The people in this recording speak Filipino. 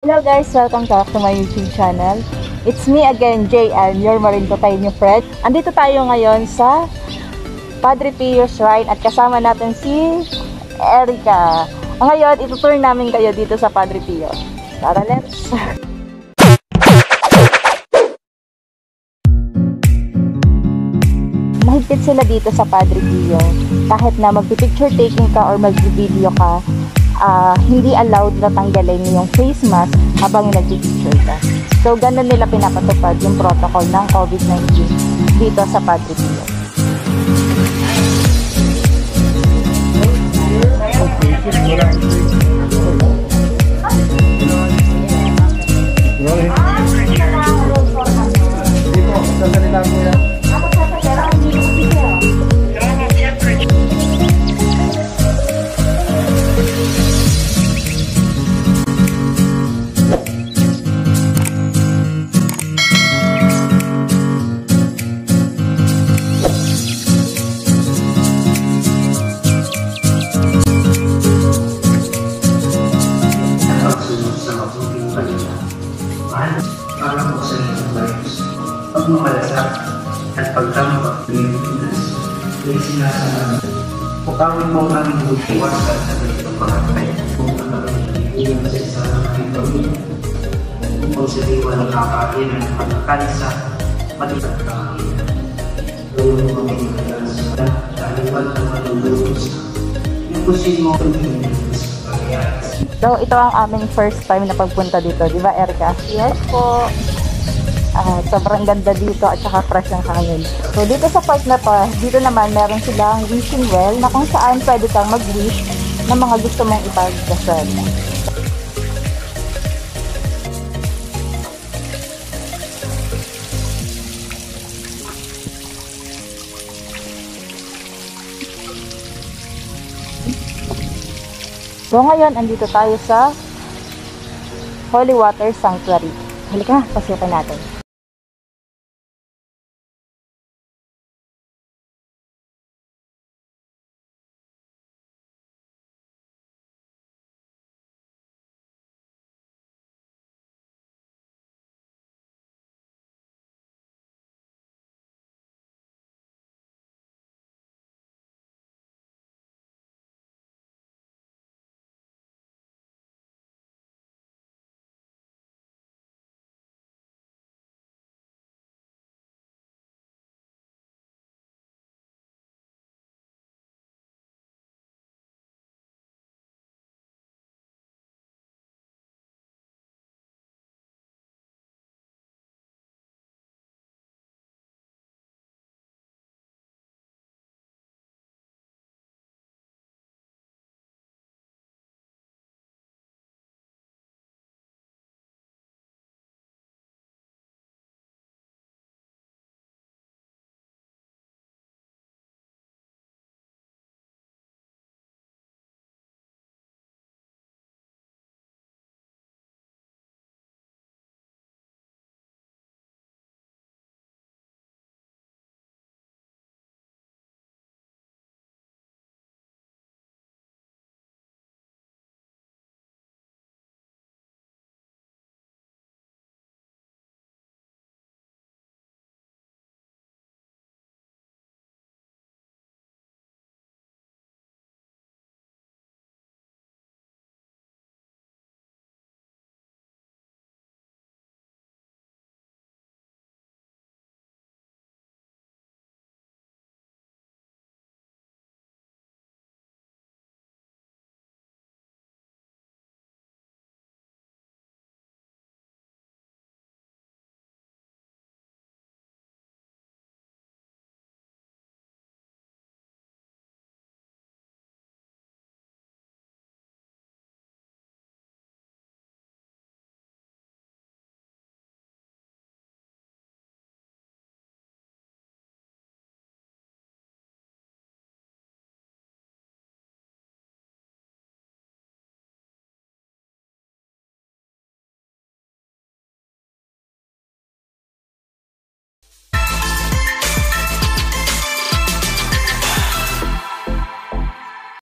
Hello guys! Welcome back to my YouTube channel. It's me again, JN, your Marine Tayo friend. Andito tayo ngayon sa Padre Pio Shrine at kasama natin si Erica. Ngayon, itutur namin kayo dito sa Padre Pio. Tara, let's! Mahigpit sila dito sa Padre Pio. Kahit na magpipicture taking ka or mag-video ka, hindi allowed na tanggalin yung face mask habang nag-picture ka. So, ganun nila pinapatupad yung protocol ng COVID-19 dito sa Padre Pio. Para po sa inyong lives, pagmamalasak at pagtambak ng Pilipinas, ay sinasama. Pukawin mo ang aming bukiwasan sa ganitong paratay kung nakakalimutan sa isa ng aming pamilya. Kung sa diwa ng kakain ng pagkakalisa, pati sa kakain. Gawin mo kami ng kalansa dahil ba't naman ang lulus. Yung kusin mo ang Pilipinas. So, ito ang aming first time na pagpunta dito. Di ba, Erica? Yes po. Sobrang ganda dito at saka fresh ang hangin. So, dito sa park na to, dito naman meron silang wishing well na kung saan pwede kang mag-wish ng mga gusto mong ipagdasal. So ngayon, andito tayo sa Holy Water Sanctuary. Halika, pasukin natin.